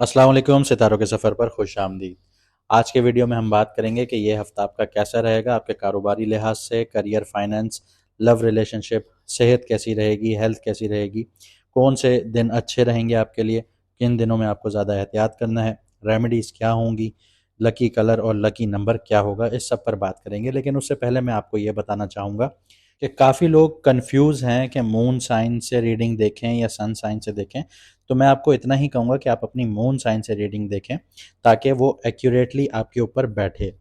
अस्सलाम वालेकुम, सितारों के सफ़र पर खुश आमदीद। आज के वीडियो में हम बात करेंगे कि ये हफ़्ता आपका कैसा रहेगा, आपके कारोबारी लिहाज से, करियर, फाइनेंस, लव रिलेशनशिप, सेहत कैसी रहेगी, हेल्थ कैसी रहेगी, कौन से दिन अच्छे रहेंगे आपके लिए, किन दिनों में आपको ज़्यादा एहतियात करना है, रेमेडीज़ क्या होंगी, लकी कलर और लकी नंबर क्या होगा, इस सब पर बात करेंगे। लेकिन उससे पहले मैं आपको ये बताना चाहूँगा कि काफ़ी लोग कन्फ्यूज़ हैं कि मून साइन से रीडिंग देखें या सन साइन से देखें। तो मैं आपको इतना ही कहूँगा कि आप अपनी मून साइन से रीडिंग देखें ताकि वो एक्यूरेटली आपके ऊपर बैठे,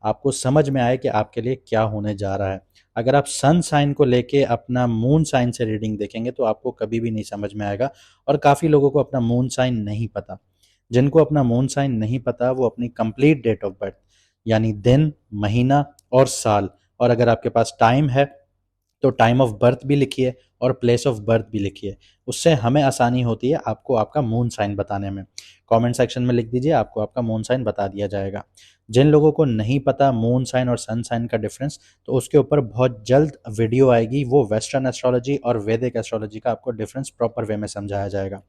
आपको समझ में आए कि आपके लिए क्या होने जा रहा है। अगर आप सन साइन को लेके अपना मून साइन से रीडिंग देखेंगे तो आपको कभी भी नहीं समझ में आएगा। और काफ़ी लोगों को अपना मून साइन नहीं पता। जिनको अपना मून साइन नहीं पता वो अपनी कंप्लीट डेट ऑफ बर्थ यानी दिन, महीना और साल, और अगर आपके पास टाइम है तो टाइम ऑफ बर्थ भी लिखिए और प्लेस ऑफ बर्थ भी लिखिए। उससे हमें आसानी होती है आपको आपका मून साइन बताने में। कमेंट सेक्शन में लिख दीजिए, आपको आपका मून साइन बता दिया जाएगा। जिन लोगों को नहीं पता मून साइन और सन साइन का डिफरेंस, तो उसके ऊपर बहुत जल्द वीडियो आएगी, वो वेस्टर्न एस्ट्रोलॉजी और वैदिक एस्ट्रोलॉजी का आपको डिफरेंस प्रॉपर वे में समझाया जाएगा।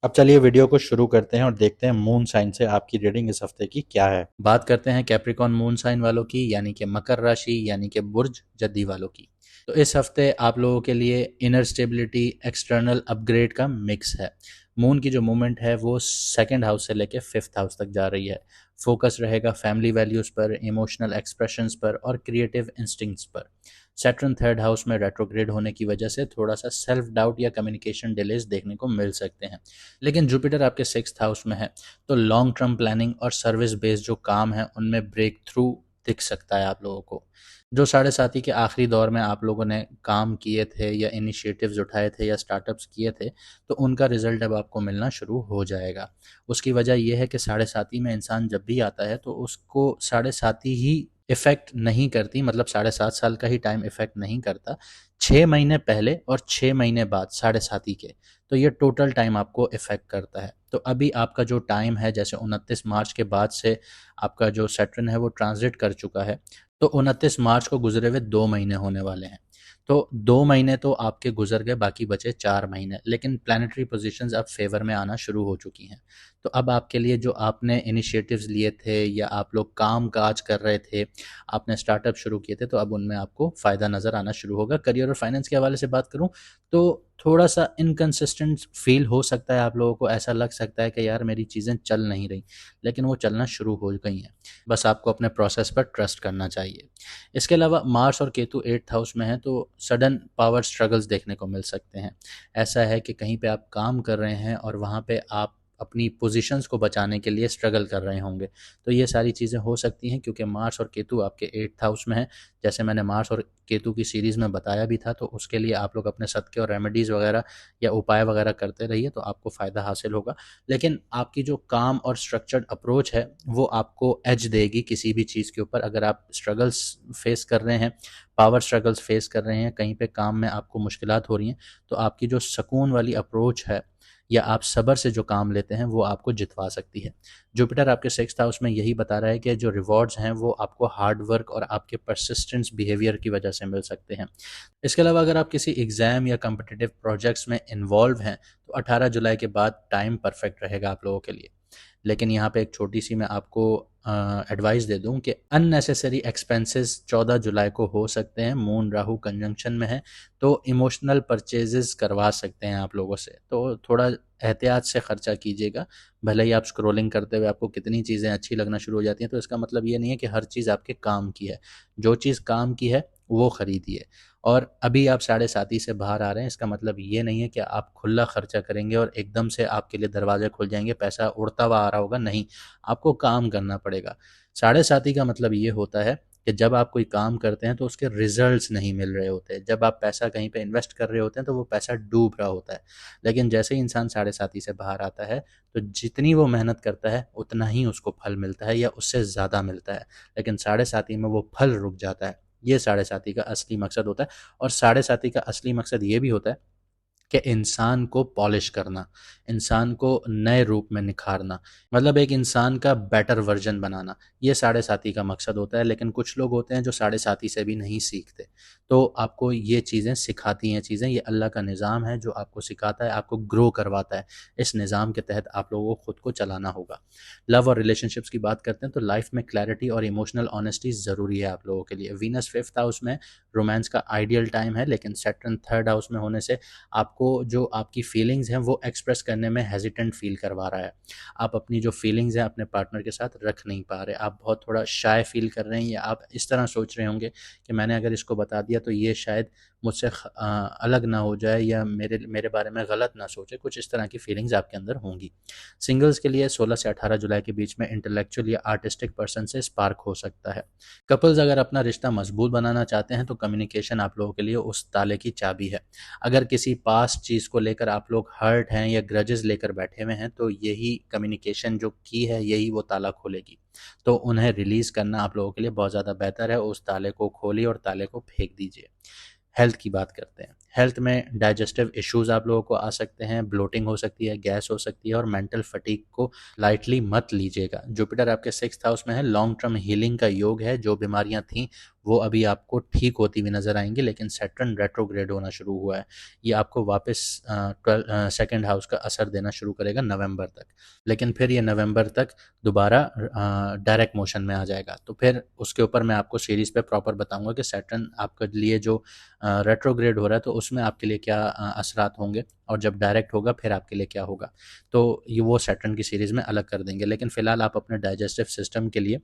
अब चलिए वीडियो को शुरू करते हैं और देखते हैं मून साइन से आपकी रीडिंग इस हफ्ते की क्या है। बात करते हैं कैप्रिकॉन मून साइन वालों की, यानी कि मकर राशि, यानी कि बुर्ज जद्दी वालों की। तो इस हफ्ते आप लोगों के लिए इनर स्टेबिलिटी, एक्सटर्नल अपग्रेड का मिक्स है। मून की जो मूवमेंट है वो सेकंड हाउस से लेके फिफ्थ हाउस तक जा रही है। फोकस रहेगा फैमिली वैल्यूज़ पर, इमोशनल एक्सप्रेशंस पर और क्रिएटिव इंस्टिंक्ट्स पर। सैटर्न थर्ड हाउस में रेट्रोग्रेड होने की वजह से थोड़ा सा सेल्फ डाउट या कम्युनिकेशन डिलेज देखने को मिल सकते हैं। लेकिन जुपिटर आपके सिक्स्थ हाउस में है, तो लॉन्ग टर्म प्लानिंग और सर्विस बेस्ड जो काम है उनमें ब्रेक थ्रू दिख सकता है आप लोगों को। जो साढ़े साथी के आखिरी दौर में आप लोगों ने काम किए थे या इनिशिएटिव्स उठाए थे या स्टार्टअप्स किए थे, तो उनका रिजल्ट अब आपको मिलना शुरू हो जाएगा। उसकी वजह यह है कि साढ़े साथी में इंसान जब भी आता है तो उसको साढ़े साथी ही इफ़ेक्ट नहीं करती, मतलब 7.5 साल का ही टाइम इफ़ेक्ट नहीं करता। 6 महीने पहले और 6 महीने बाद साढ़े साथी के, तो ये टोटल टाइम आपको इफ़ेक्ट करता है। तो अभी आपका जो टाइम है, जैसे 29 मार्च के बाद से आपका जो सैटर्न है वो ट्रांजिट कर चुका है, तो 29 मार्च को गुजरे हुए 2 महीने होने वाले हैं। तो 2 महीने तो आपके गुजर गए, बाकी बचे 4 महीने, लेकिन प्लानिटरी पोजीशंस अब फेवर में आना शुरू हो चुकी हैं। तो अब आपके लिए जो आपने इनिशिएटिव्स लिए थे या आप लोग काम काज कर रहे थे, आपने स्टार्टअप शुरू किए थे, तो अब उनमें आपको फ़ायदा नज़र आना शुरू होगा। करियर और फाइनेंस के हवाले से बात करूँ तो थोड़ा सा इनकंसिस्टेंट फील हो सकता है, आप लोगों को ऐसा लग सकता है कि यार मेरी चीज़ें चल नहीं रही, लेकिन वो चलना शुरू हो गई हैं। बस आपको अपने प्रोसेस पर ट्रस्ट करना चाहिए। इसके अलावा मार्स और केतु एट्थ हाउस में है, तो सडन पावर स्ट्रगल्स देखने को मिल सकते हैं। ऐसा है कि कहीं पे आप काम कर रहे हैं और वहाँ पे आप अपनी पोजीशंस को बचाने के लिए स्ट्रगल कर रहे होंगे। तो ये सारी चीज़ें हो सकती हैं क्योंकि मार्स और केतु आपके एट्थ हाउस में है। जैसे मैंने मार्स और केतु की सीरीज़ में बताया भी था, तो उसके लिए आप लोग अपने सदक़े और रेमेडीज़ वगैरह या उपाय वगैरह करते रहिए, तो आपको फ़ायदा हासिल होगा। लेकिन आपकी जो काम और स्ट्रक्चर्ड अप्रोच है वो आपको एज देगी किसी भी चीज़ के ऊपर। अगर आप स्ट्रगल्स फेस कर रहे हैं, पावर स्ट्रगल्स फेस कर रहे हैं, कहीं पे काम में आपको मुश्किलात हो रही हैं, तो आपकी जो सुकून वाली अप्रोच है या आप सब्र से जो काम लेते हैं वो आपको जितवा सकती है। जुपिटर आपके सिक्स्थ हाउस में यही बता रहा है कि जो रिवॉर्ड्स हैं वो आपको हार्ड वर्क और आपके परसिस्टेंस बिहेवियर की वजह से मिल सकते हैं। इसके अलावा अगर आप किसी एग्ज़ाम या कॉम्पिटिटिव प्रोजेक्ट्स में इन्वॉल्व हैं, तो 18 जुलाई के बाद टाइम परफेक्ट रहेगा आप लोगों के लिए। लेकिन यहाँ पे एक छोटी सी मैं आपको एडवाइस दे दूँ कि अननेसेसरी एक्सपेंसेस 14 जुलाई को हो सकते हैं। मून राहु कंजंक्शन में है, तो इमोशनल परचेजेस करवा सकते हैं आप लोगों से, तो थोड़ा एहतियात से खर्चा कीजिएगा। भले ही आप स्क्रॉलिंग करते हुए आपको कितनी चीज़ें अच्छी लगना शुरू हो जाती हैं, तो इसका मतलब ये नहीं है कि हर चीज़ आपके काम की है। जो चीज़ काम की है वो खरीदिए। और अभी आप साढ़े साती से बाहर आ रहे हैं, इसका मतलब ये नहीं है कि आप खुला खर्चा करेंगे और एकदम से आपके लिए दरवाजे खुल जाएंगे, पैसा उड़ता हुआ आ रहा होगा। नहीं, आपको काम करना पड़ेगा। साढ़े साती का मतलब ये होता है कि जब आप कोई काम करते हैं तो उसके रिजल्ट्स नहीं मिल रहे होते। जब आप पैसा कहीं पे इन्वेस्ट कर रहे होते हैं तो वो पैसा डूब रहा होता है। लेकिन जैसे ही इंसान साढ़े साती से बाहर आता है, तो जितनी वो मेहनत करता है उतना ही उसको फल मिलता है या उससे ज़्यादा मिलता है। लेकिन साढ़े साती में वो फल रुक जाता है। ये साढ़े साती का असली मकसद होता है। और साढ़े साती का असली मकसद ये भी होता है कि इंसान को पॉलिश करना, इंसान को नए रूप में निखारना, मतलब एक इंसान का बेटर वर्जन बनाना, ये साढ़े साती का मकसद होता है। लेकिन कुछ लोग होते हैं जो साढ़े साती से भी नहीं सीखते। तो आपको ये चीज़ें सिखाती हैं, चीज़ें ये अल्लाह का निज़ाम है जो आपको सिखाता है, आपको ग्रो करवाता है। इस निज़ाम के तहत आप लोगों को खुद को चलाना होगा। लव और रिलेशनशिप्स की बात करते हैं तो लाइफ में क्लैरिटी और इमोशनल ऑनेस्टी ज़रूरी है आप लोगों के लिए। वीनस फिफ्थ हाउस में रोमांस का आइडियल टाइम है, लेकिन सैटर्न थर्ड हाउस में होने से आपको जो आपकी फीलिंग्स हैं वो एक्सप्रेस करने में हेजिटेंट फील करवा रहा है। आप अपनी जो फीलिंग्स हैं अपने पार्टनर के साथ रख नहीं पा रहे, आप बहुत थोड़ा शाय फील कर रहे हैं, या आप इस तरह सोच रहे होंगे कि मैंने अगर इसको बता दिया तो ये शायद मुझसे अलग ना हो जाए या मेरे मेरे बारे में गलत ना सोचे, कुछ इस तरह की फीलिंग्स आपके अंदर होंगी। सिंगल्स के लिए 16 से 18 जुलाई के बीच में इंटेलेक्चुअल या आर्टिस्टिक पर्सन से स्पार्क हो सकता है। कपल्स अगर अपना रिश्ता मजबूत बनाना चाहते हैं तो कम्युनिकेशन आप लोगों के लिए उस ताले की चाबी है। अगर किसी पास्ट चीज़ को लेकर आप लोग हर्ट हैं या ग्रजेस लेकर बैठे हुए हैं तो यही कम्युनिकेशन जो की है यही वो ताला खोलेगी। तो उन्हें रिलीज़ करना आप लोगों के लिए बहुत ज़्यादा बेहतर है। उस ताले को खोलिए और ताले को फेंक दीजिए। हेल्थ की बात करते हैं। हेल्थ में डाइजेस्टिव इश्यूज आप लोगों को आ सकते हैं, ब्लोटिंग हो सकती है, गैस हो सकती है और मेंटल फटीग को लाइटली मत लीजिएगा। जुपिटर आपके सिक्स्थ हाउस में है, लॉन्ग टर्म हीलिंग का योग है। जो बीमारियां थीं वो अभी आपको ठीक होती हुई नजर आएंगी, लेकिन सैटर्न रेट्रोग्रेड होना शुरू हुआ है। ये आपको वापस सेकेंड हाउस का असर देना शुरू करेगा नवंबर तक, लेकिन फिर ये नवंबर तक दोबारा डायरेक्ट मोशन में आ जाएगा। तो फिर उसके ऊपर मैं आपको सीरीज पे प्रॉपर बताऊंगा कि सैटर्न आपके लिए जो रेट्रोग्रेड हो रहा है तो उसमें आपके लिए क्या असरात होंगे, और जब डायरेक्ट होगा फिर आपके लिए क्या होगा। तो ये वो सैटर्न की सीरीज़ में अलग कर देंगे। लेकिन फ़िलहाल आप अपने डाइजेस्टिव सिस्टम के लिए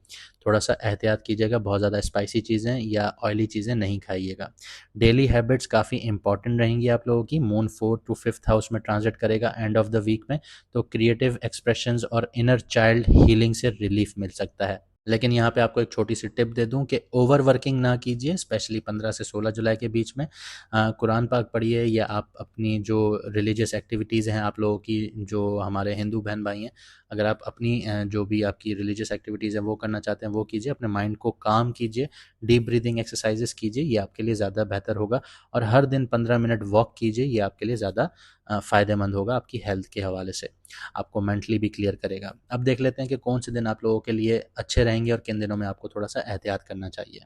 थोड़ा सा एहतियात कीजिएगा, बहुत ज़्यादा स्पाइसी चीज़ें या ऑयली चीज़ें नहीं खाइएगा। डेली हैबिट्स काफ़ी इंपॉर्टेंट रहेंगी आप लोगों की। मून 4 टू 5th हाउस में ट्रांजिट करेगा एंड ऑफ द वीक में, तो क्रिएटिव एक्सप्रेशंस और इनर चाइल्ड हीलिंग से रिलीफ मिल सकता है। लेकिन यहाँ पे आपको एक छोटी सी टिप दे दूँ कि ओवर वर्किंग ना कीजिए, स्पेशली 15 से 16 जुलाई के बीच में। कुरान पाक पढ़िए, या आप अपनी जो रिलीजियस एक्टिविटीज़ हैं आप लोगों की, जो हमारे हिंदू बहन भाई हैं, अगर आप अपनी जो भी आपकी रिलीजियस एक्टिविटीज़ हैं वो करना चाहते हैं वो कीजिए। अपने माइंड को काम कीजिए, डीप ब्रीदिंग एक्सरसाइजेस कीजिए, ये आपके लिए ज़्यादा बेहतर होगा। और हर दिन 15 मिनट वॉक कीजिए, ये आपके लिए ज़्यादा फ़ायदेमंद होगा आपकी हेल्थ के हवाले से। आपको मेंटली भी क्लियर करेगा। अब देख लेते हैं कि कौन से दिन आप लोगों के लिए अच्छे रहेंगे और किन दिनों में आपको थोड़ा सा एहतियात करना चाहिए।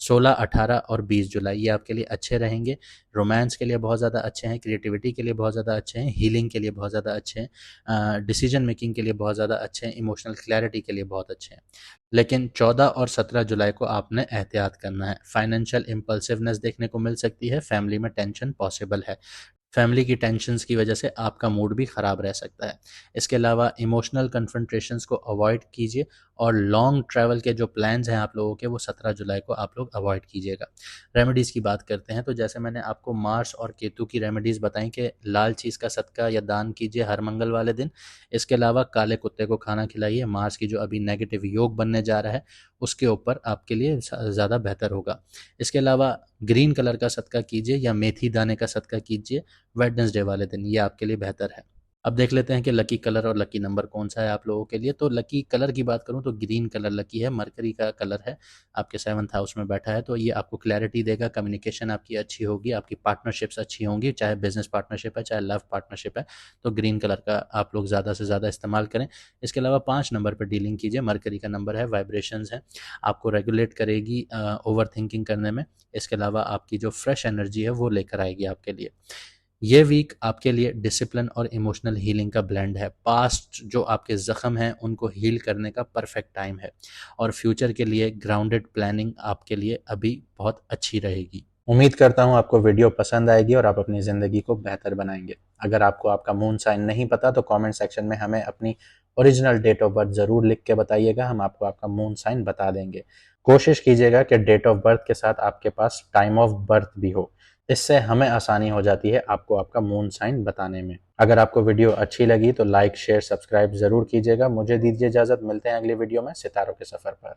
16, 18 और 20 जुलाई ये आपके लिए अच्छे रहेंगे। रोमांस के लिए बहुत ज़्यादा अच्छे हैं, क्रिएटिविटी के लिए बहुत ज़्यादा अच्छे हैं, हीलिंग के लिए बहुत ज़्यादा अच्छे हैं, डिसीजन मेकिंग के लिए बहुत ज़्यादा अच्छे हैं, इमोशनल क्लैरिटी के लिए बहुत अच्छे हैं। लेकिन 14 और 17 जुलाई को आपने एहतियात करना है। फाइनेंशियल इम्पल्सिवनेस देखने को मिल सकती है, फैमिली में टेंशन पॉसिबल है। फैमिली की टेंशन्स की वजह से आपका मूड भी ख़राब रह सकता है। इसके अलावा इमोशनल कन्फ्रंटेशंस को अवॉइड कीजिए, और लॉन्ग ट्रैवल के जो प्लान्स हैं आप लोगों के वो 17 जुलाई को आप लोग अवॉइड कीजिएगा। रेमेडीज़ की बात करते हैं तो जैसे मैंने आपको मार्स और केतु की रेमेडीज़ बताई कि लाल चीज़ का सदका या दान कीजिए हर मंगल वाले दिन। इसके अलावा काले कुत्ते को खाना खिलाइए। मार्स की जो अभी नेगेटिव योग बनने जा रहा है उसके ऊपर आपके लिए ज़्यादा बेहतर होगा। इसके अलावा ग्रीन कलर का सदका कीजिए या मेथी दाने का सदका कीजिए वेडनेसडे वाले दिन, ये आपके लिए बेहतर है। अब देख लेते हैं कि लकी कलर और लकी नंबर कौन सा है आप लोगों के लिए। तो लकी कलर की बात करूं तो ग्रीन कलर लकी है, मरकरी का कलर है, आपके 7th हाउस में बैठा है, तो ये आपको क्लैरिटी देगा, कम्युनिकेशन आपकी अच्छी होगी, आपकी पार्टनरशिप्स अच्छी होंगी, चाहे बिजनेस पार्टनरशिप है चाहे लव पार्टनरशिप है। तो ग्रीन कलर का आप लोग ज़्यादा से ज़्यादा इस्तेमाल करें। इसके अलावा 5 नंबर पर डीलिंग कीजिए, मरकरी का नंबर है, वाइब्रेशंस है, आपको रेगुलेट करेगी ओवर थिंकिंग करने में। इसके अलावा आपकी जो फ्रेश एनर्जी है वो लेकर आएगी आपके लिए। ये वीक आपके लिए डिसिप्लिन और इमोशनल हीलिंग का ब्लेंड है। पास्ट जो आपके ज़ख्म हैं उनको हील करने का परफेक्ट टाइम है, और फ्यूचर के लिए ग्राउंडेड प्लानिंग आपके लिए अभी बहुत अच्छी रहेगी। उम्मीद करता हूँ आपको वीडियो पसंद आएगी और आप अपनी ज़िंदगी को बेहतर बनाएंगे। अगर आपको आपका मून साइन नहीं पता तो कमेंट सेक्शन में हमें अपनी ओरिजिनल डेट ऑफ बर्थ ज़रूर लिख के बताइएगा, हम आपको आपका मून साइन बता देंगे। कोशिश कीजिएगा कि डेट ऑफ बर्थ के साथ आपके पास टाइम ऑफ बर्थ भी हो, इससे हमें आसानी हो जाती है आपको आपका मून साइन बताने में। अगर आपको वीडियो अच्छी लगी तो लाइक शेयर सब्सक्राइब ज़रूर कीजिएगा। मुझे दीजिए इजाज़त, मिलते हैं अगली वीडियो में सितारों के सफ़र पर।